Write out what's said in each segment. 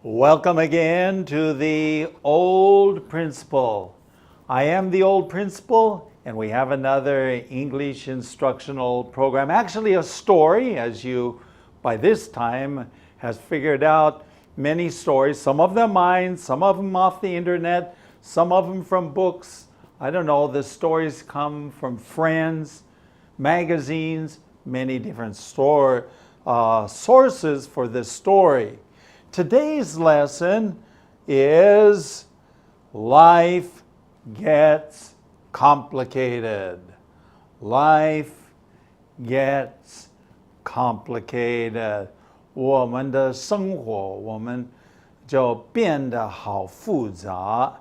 Welcome again to the Old Principal. I am the Old Principal, and we have another English instructional program. Actually, a story, as you by this time has figured out many stories. Some of them mine, some of them off the internet, some of them from books. I don't know, the stories come from friends, magazines, many different sources for this story. Today's lesson is life gets complicated. Life gets complicated. 我们的生活我们就变得好复杂.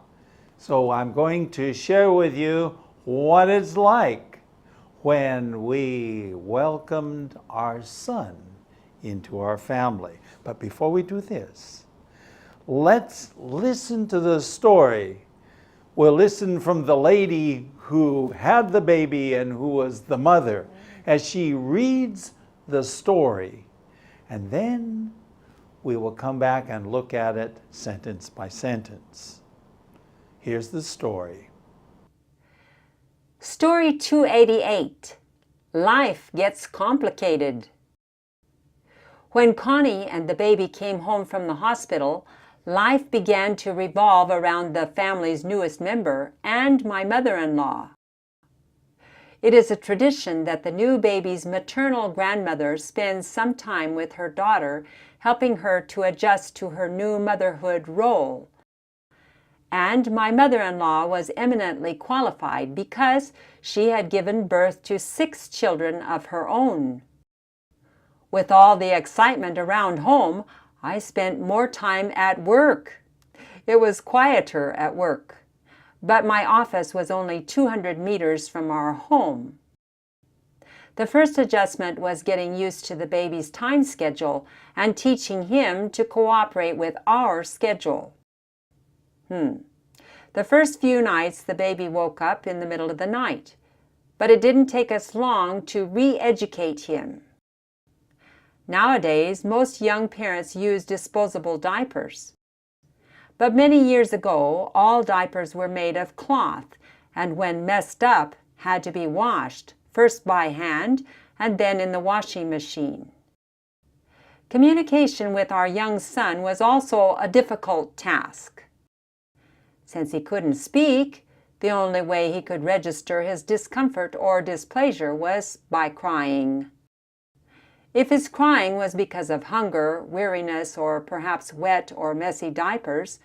So I'm going to share with you what it's like when we welcomed our son into our family. But before we do this, let's listen to the story. We'll listen from the lady who had the baby and who was the mother as she reads the story. And then we will come back and look at it sentence by sentence. Here's the story. Story 288. Life Gets Complicated. When Connie and the baby came home from the hospital, life began to revolve around the family's newest member and my mother-in-law. It is a tradition that the new baby's maternal grandmother spends some time with her daughter, helping her to adjust to her new motherhood role. And my mother-in-law was eminently qualified because she had given birth to 6 children of her own. With all the excitement around home, I spent more time at work. It was quieter at work, but my office was only 200 meters from our home. The first adjustment was getting used to the baby's time schedule and teaching him to cooperate with our schedule. The first few nights, the baby woke up in the middle of the night, but it didn't take us long to re-educate him. Nowadays, most young parents use disposable diapers. But many years ago, all diapers were made of cloth and when messed up, had to be washed, first by hand and then in the washing machine. Communication with our young son was also a difficult task. Since he couldn't speak, the only way he could register his discomfort or displeasure was by crying. If his crying was because of hunger, weariness, or perhaps wet or messy diapers,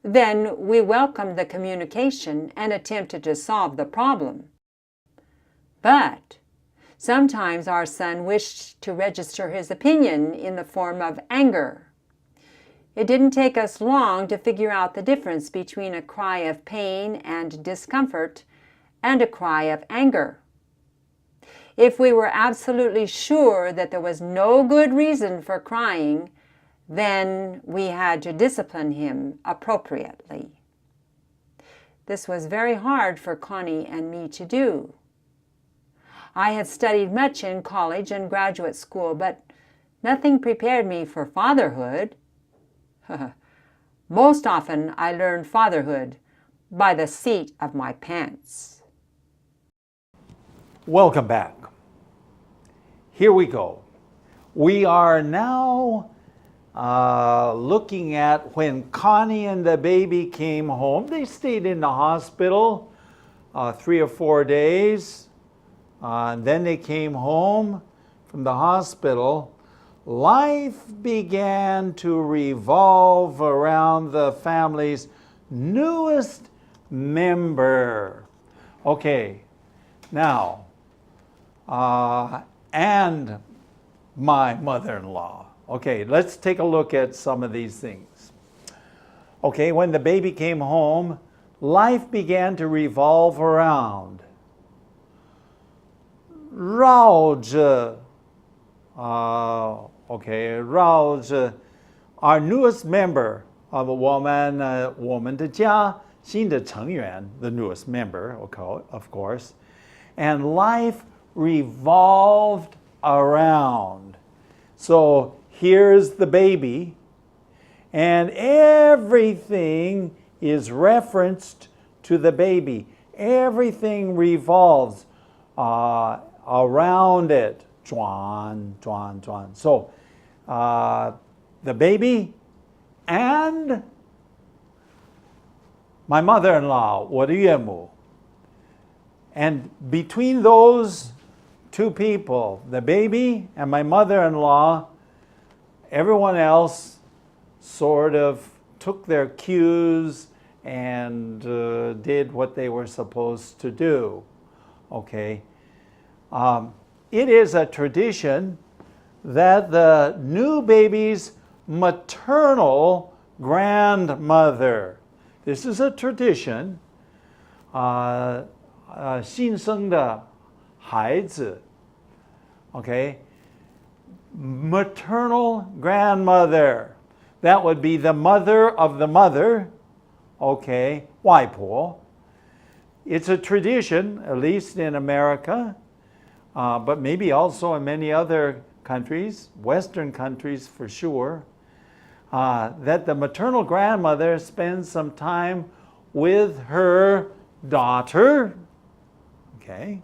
then we welcomed the communication and attempted to solve the problem. But sometimes our son wished to register his opinion in the form of anger. It didn't take us long to figure out the difference between a cry of pain and discomfort and a cry of anger. If we were absolutely sure that there was no good reason for crying, then we had to discipline him appropriately. This was very hard for Connie and me to do. I had studied much in college and graduate school, but nothing prepared me for fatherhood. Most often I learned fatherhood by the seat of my pants. Welcome back. Here we go. We are now looking at when Connie and the baby came home. They stayed in the hospital 3 or 4 days. Then they came home from the hospital. Life began to revolve around the family's newest member. Okay, now, and my mother-in-law. Okay, let's take a look at some of these things. Okay, when the baby came home, life began to revolve around 绕着 绕着 our newest member of 我们的家新的成员 the newest member, okay, of course, and life revolved around. So here's the baby, And everything is referenced to the baby. Everything revolves around it. 转转转. So the baby and my mother-in-law, 我的岳母. And between those two people, the baby and my mother-in-law, everyone else sort of took their cues and did what they were supposed to do. Okay. It is a tradition that the new baby's maternal grandmother, this is a tradition, 新生的孩子, okay, maternal grandmother, that would be the mother of the mother, okay, 外婆. It's a tradition, at least in America, but maybe also in many other countries, Western countries for sure, that the maternal grandmother spends some time with her daughter, okay,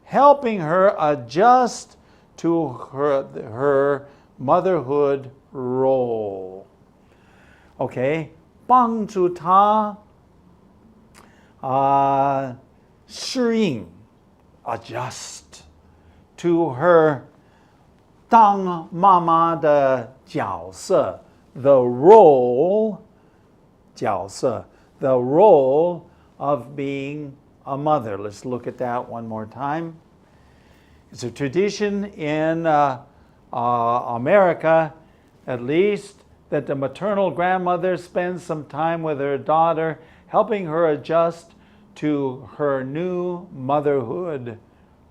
helping her adjust to her motherhood role. Okay, 帮助她适应 adjust to her 当妈妈的角色 the role 角色 the role of being a mother. Let's look at that one more time. It's a tradition in America, at least, that the maternal grandmother spends some time with her daughter, helping her adjust to her new motherhood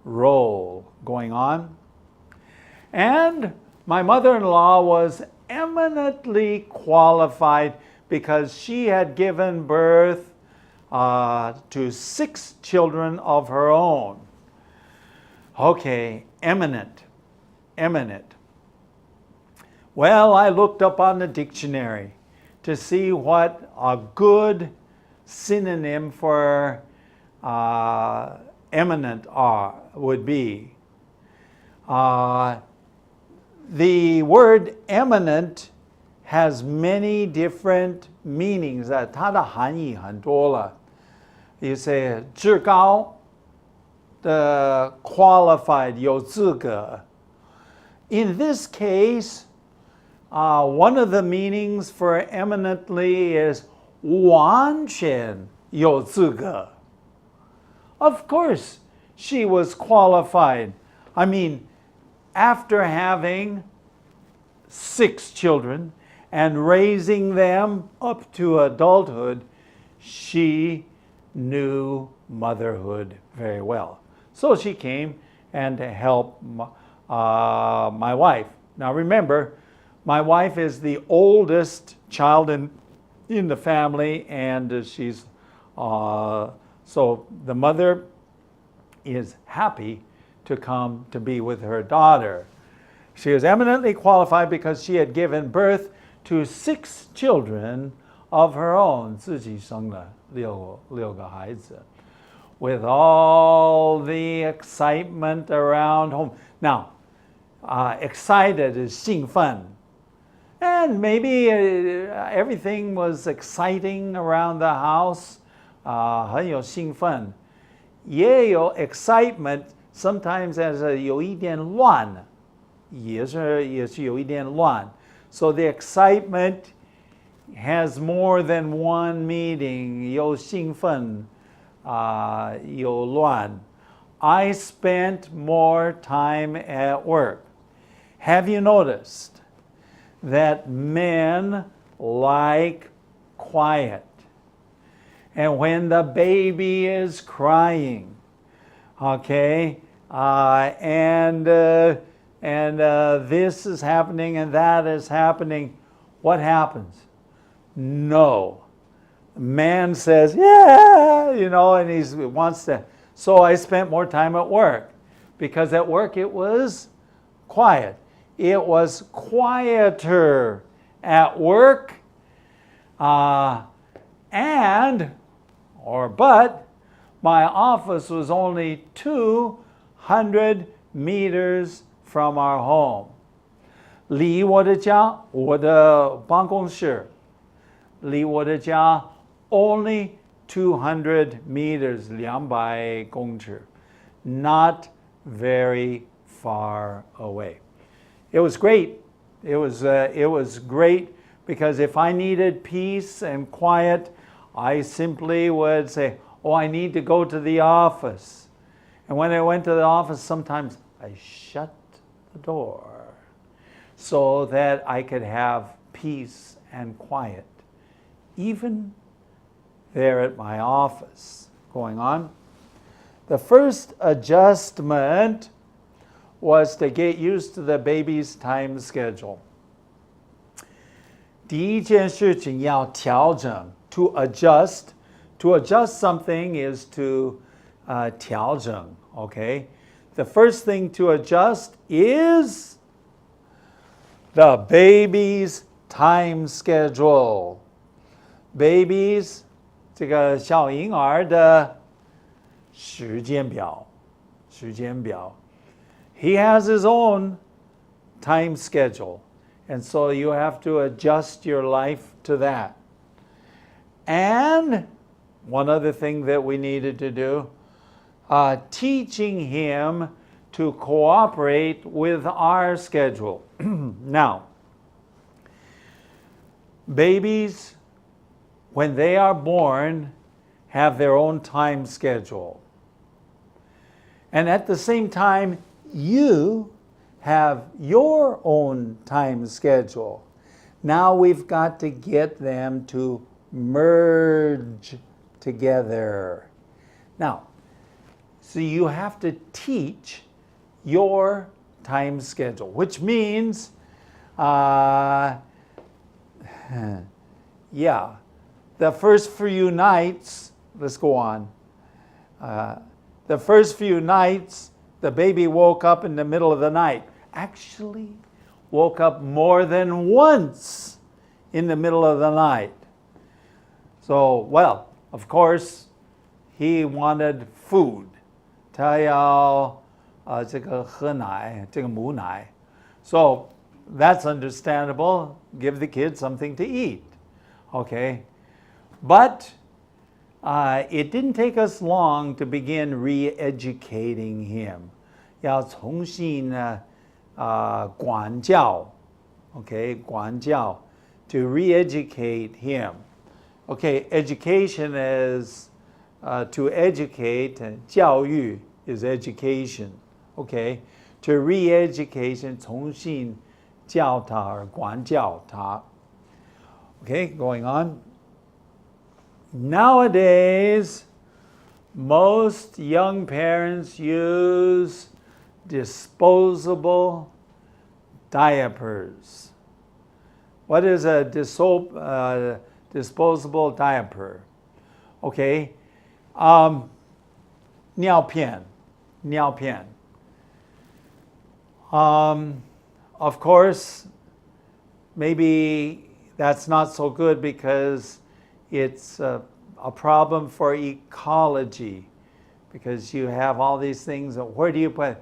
role going on. And my mother-in-law was eminently qualified because she had given birth to 6 children of her own. Okay, eminent. Well, I looked up on the dictionary to see what a good synonym for eminent would be. The word eminent has many different meanings. 它的含义很多了. You say 至高的 qualified 有资格. In this case, one of the meanings for eminently is 完全有资格. Of course, she was qualified. I mean, after having 6 children and raising them up to adulthood, she knew motherhood very well. So she came and helped my wife. Now remember, my wife is the oldest child in the family, and she's so the mother is happy to come to be with her daughter. She was eminently qualified because she had given birth to 6 children of her own, 自己生了6个孩子, with all the excitement around home. Now, excited is 兴奋. And maybe everything was exciting around the house, 很有兴奋. 也有 excitement, sometimes as 有一点乱, 也是有一点乱. So the excitement has more than one meaning. 有兴奋, 有乱. I spent more time at work. Have you noticed that men like quiet? And when the baby is crying, okay, and this is happening and that is happening, what happens? No. Man says, yeah, and he wants to. So I spent more time at work because at work it was quiet. It was quieter at work, but my office was only 200 meters from our home. 离我的家，我的办公室，离我的家 only 200 meters, 200公尺, not very far away. It was great. It was great because if I needed peace and quiet, I simply would say, oh, I need to go to the office. And when I went to the office, sometimes I shut the door so that I could have peace and quiet, even there at my office. Going on. The first adjustment was to get used to the baby's time schedule. 第一件事情要调整 to adjust. To adjust something is to 调整, okay? The first thing to adjust is the baby's time schedule. Babies, 这个小婴儿的时间表. He has his own time schedule, and so you have to adjust your life to that. And one other thing that we needed to do, teaching him to cooperate with our schedule. Now, babies, when they are born, have their own time schedule. And at the same time, you have your own time schedule. Now we've got to get them to merge together. Now, so you have to teach your time schedule, which means, the first few nights, let's go on. The first few nights, the baby woke up in the middle of the night. Actually, woke up more than once in the middle of the night. So, well, of course, he wanted food. 他要这个喝奶，这个母奶. So, that's understandable. Give the kid something to eat. Okay? But it didn't take us long to begin re-educating him. 要重新管教, okay, 管教, to re-educate him. Okay, education is to educate, 教育 is education. Okay, to re-education, 重新教他 or 管教他. Okay, going on. Nowadays, most young parents use disposable diapers. What is a disposable diaper? Okay, 尿片. Of course, maybe that's not so good because it's a problem for ecology, because you have all these things. Where do you put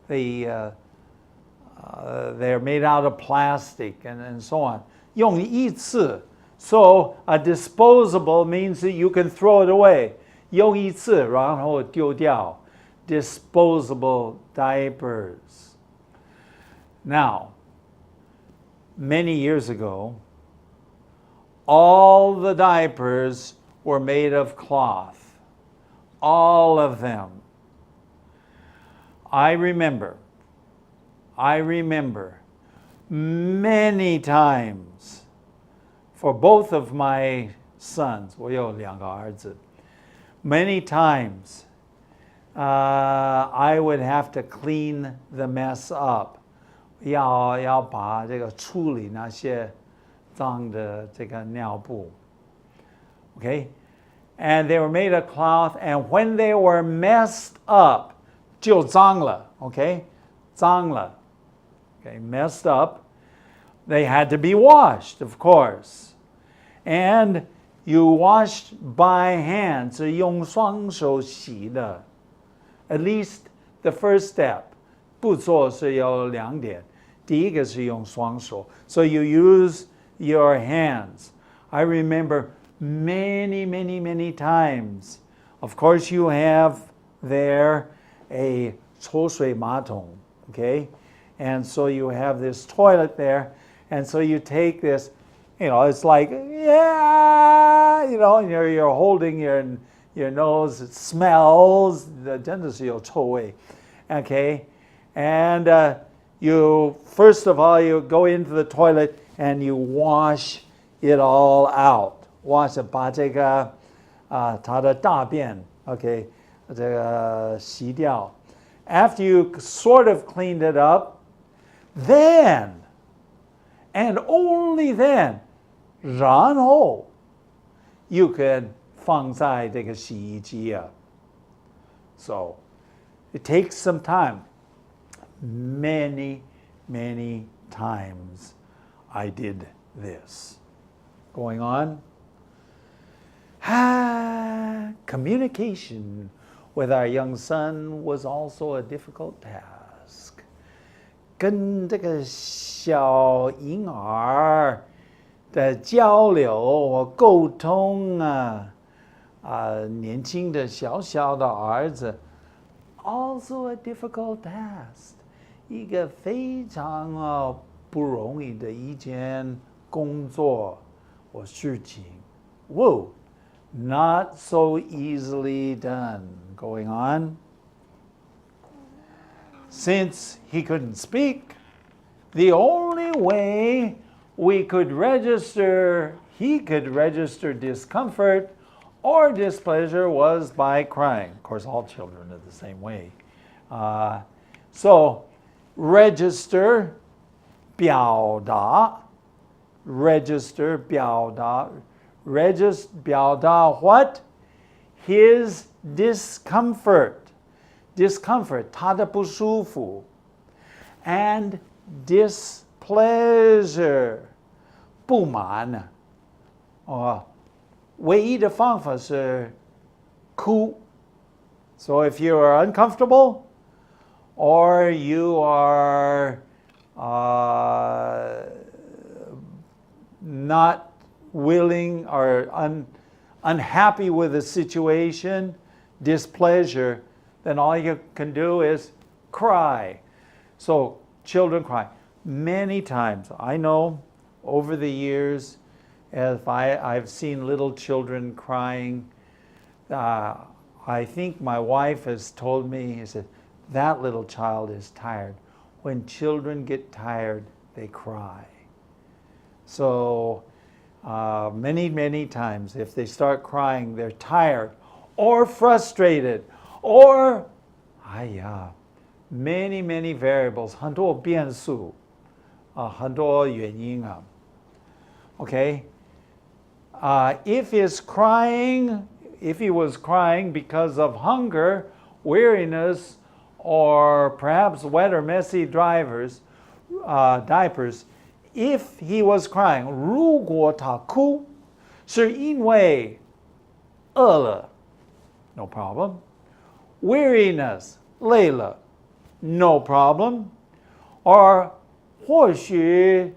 they're made out of plastic and so on. 用一次. So a disposable means that you can throw it away. 用一次然后丢掉. Disposable diapers. Now, many years ago, all the diapers were made of cloth. All of them. I remember many times for both of my sons, 我有两个儿子, many times I would have to clean the mess up. 要把这个处理那些脏的这个尿布. Okay? And they were made of cloth, and when they were messed up, 就脏了, okay? 脏了. Okay, messed up. they had to be washed, of course. And you washed by hand, 是用双手洗的。At least the first step. 步骤是有两点。第一个是用双手。So you use your hands. I remember many, many, many times. Of course, you have there a 抽水马桶, okay? And so you have this toilet there. And so you take this, it's like, yeah, and you're holding your nose. It smells. 真的是有臭味, okay? And you, first of all, you go into the toilet and you wash it all out. Wash it, 把这个它的大便 okay 这个洗掉. After you sort of cleaned it up, then and only then 然后 you can 放在这个洗衣机啊. So it takes some time. Many, many times I did this. Going on. Communication with our young son was also a difficult task. 跟这个小婴儿的交流和沟通年轻的小小的儿子 also a difficult task. 一个非常不容易的一件工作或事情。Whoa, not so easily done. Going on. Since he couldn't speak, the only way he could register discomfort or displeasure was by crying. Of course, all children are the same way. So, register 表达 register 表达 what? His discomfort 他的不舒服 and displeasure 不满唯一的方法是哭 So if you are uncomfortable or you are not willing or unhappy with the situation, displeasure, then all you can do is cry. So children cry. Many times, I know over the years, if I've seen little children crying, I think my wife has told me, he said, that little child is tired. When children get tired, they cry. So many, many times, if they start crying, they're tired or frustrated or, many, many variables, 很多变数很多原因Okay? If he was crying because of hunger, weariness, or perhaps wet or messy diapers, if he was crying, 如果他哭是因为饿了 no problem. Weariness, 累了 no problem. Or 或许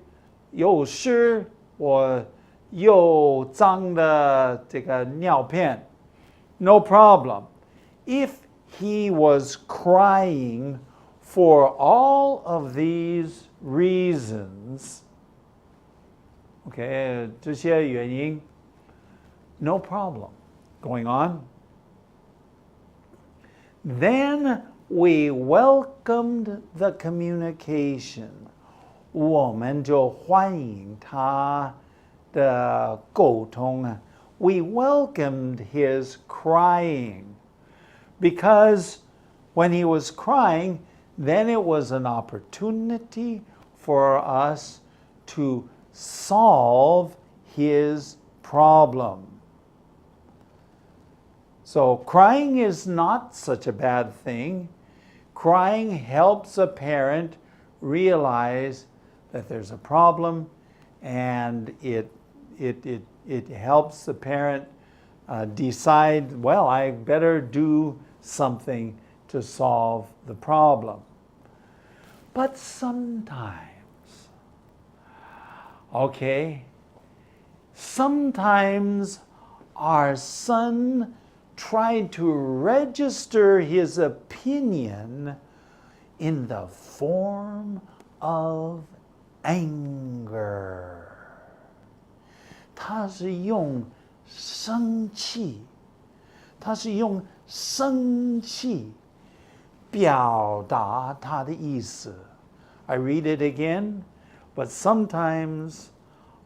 有湿或又脏的这个尿片 no problem. If he was crying for all of these reasons, okay, 这些原因 no problem. Going on. Then we welcomed the communication. 我们就欢迎他的沟通 We welcomed his crying. Because when he was crying, then it was an opportunity for us to solve his problem. So crying is not such a bad thing. Crying helps a parent realize that there's a problem, and it helps the parent decide, well, I better do something to solve the problem. But sometimes, sometimes our son tried to register his opinion in the form of anger. 他是用生气表达他的意思。I read it again, but sometimes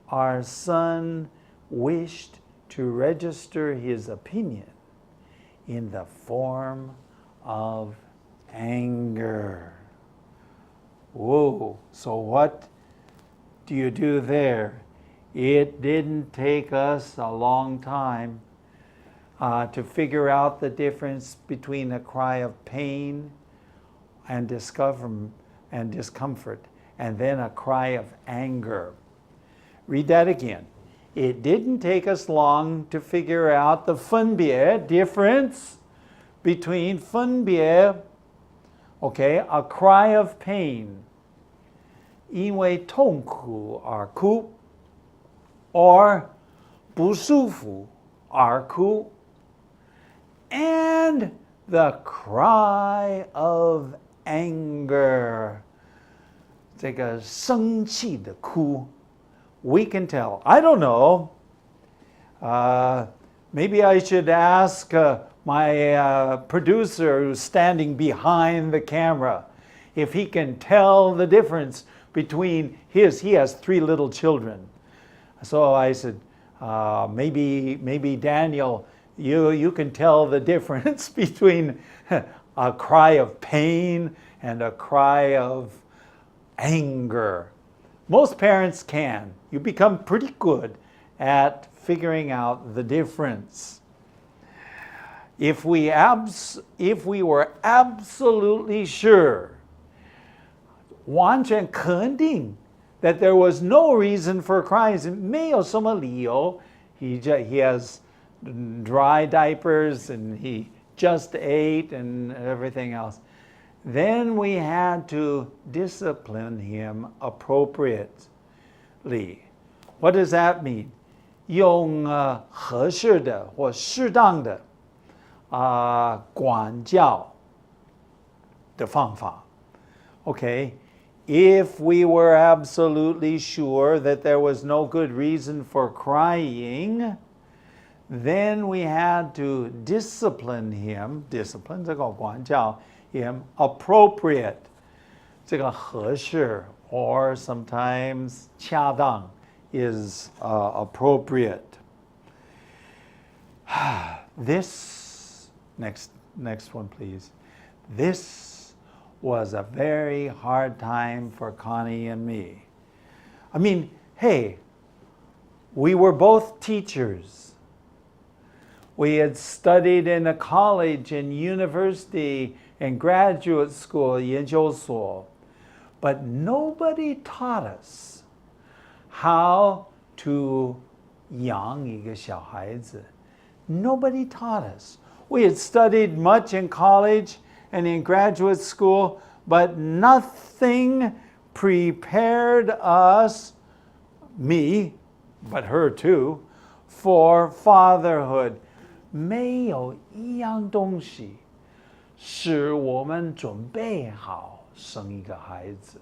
our son wished to register his opinion in the form of anger. Whoa, so what do you do there? It didn't take us a long time to figure out the difference between a cry of pain and discomfort, and then a cry of anger. Read that again. It didn't take us long to figure out the 分别 difference between 分别, a cry of pain, 因为痛苦而哭, or 不舒服而哭, and the cry of anger, 这个生气的哭. We can tell. I don't know. Maybe I should ask my producer who's standing behind the camera if he can tell the difference between he has 3 little children. So I said, maybe Daniel, you can tell the difference between a cry of pain and a cry of anger. Most parents can. You become pretty good at figuring out the difference. If we were absolutely sure, 完全肯定 that there was no reason for crying, 没有什么理由, he has dry diapers and he just ate and everything else, then we had to discipline him appropriately. What does that mean? 用合适的或适当的管教的方法. Okay, if we were absolutely sure that there was no good reason for crying, then we had to discipline him, 这个管教 him appropriate, 这个合适 or sometimes 恰当 is appropriate. This, next one please. This was a very hard time for Connie and me. I mean, hey, we were both teachers. We had studied in a college and university and graduate school, 研究所, but nobody taught us how to 养一个小孩子. Nobody taught us. We had studied much in college and in graduate school, but nothing prepared us, me, but her too, for fatherhood. 没有一样东西使我们准备好生一个孩子.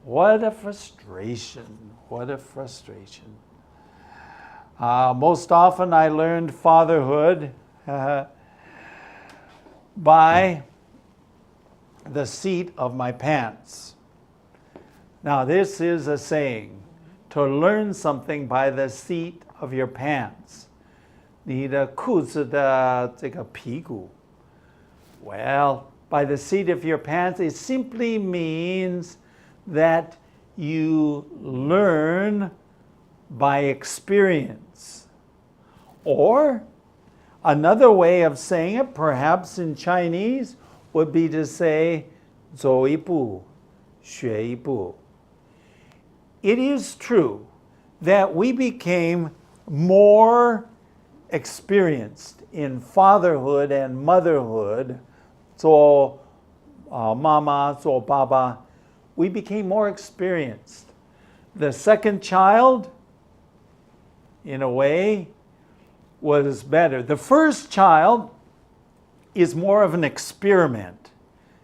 What a frustration, what a frustration. Most often I learned fatherhood by the seat of my pants. Now this is a saying, to learn something by the seat of your pants. 你的裤子的这个屁股. Well, by the seat of your pants, it simply means that you learn by experience. Or another way of saying it, perhaps in Chinese, would be to say 走一步学一步. It is true that we became more experienced in fatherhood and motherhood. 做妈妈,做爸爸, we became more experienced. The second child, in a way, was better. The first child is more of an experiment.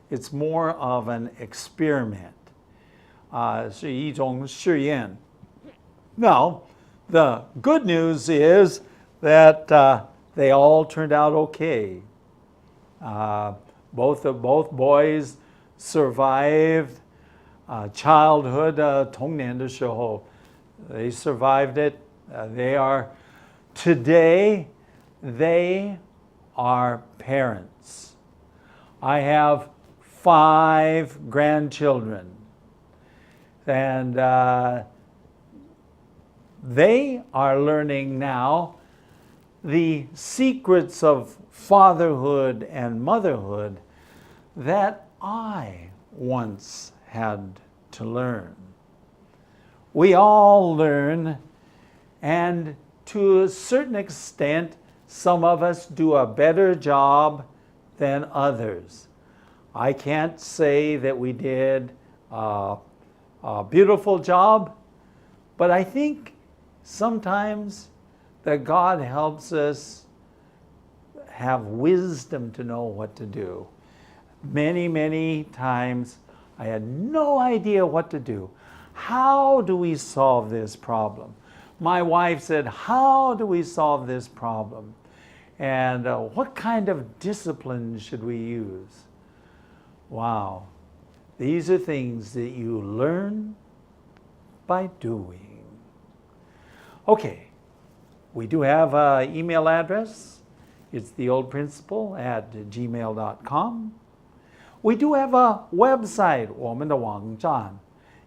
It's more of an experiment. 是一种试验. Now, the good news is that they all turned out okay. Both boys survived childhood, 童年的时候, they survived it. Today, they are parents. I have 5 grandchildren, and they are learning now the secrets of fatherhood and motherhood that I once had to learn. We all learn, and to a certain extent, some of us do a better job than others. I can't say that we did a beautiful job, but I think sometimes that God helps us have wisdom to know what to do. Many times I had no idea what to do. How do we solve this problem? My wife said, how do we solve this problem? And what kind of discipline should we use? Wow. These are things that you learn by doing. Okay. We do have an email address. It's theoldprinciple@gmail.com. We do have a website. 我们的网站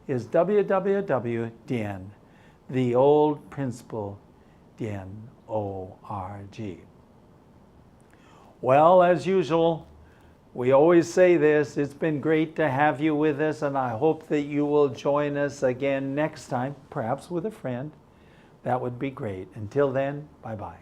is www.theoldprinciple.org. Well, as usual, we always say this. It's been great to have you with us, and I hope that you will join us again next time, perhaps with a friend. That would be great. Until then, bye-bye.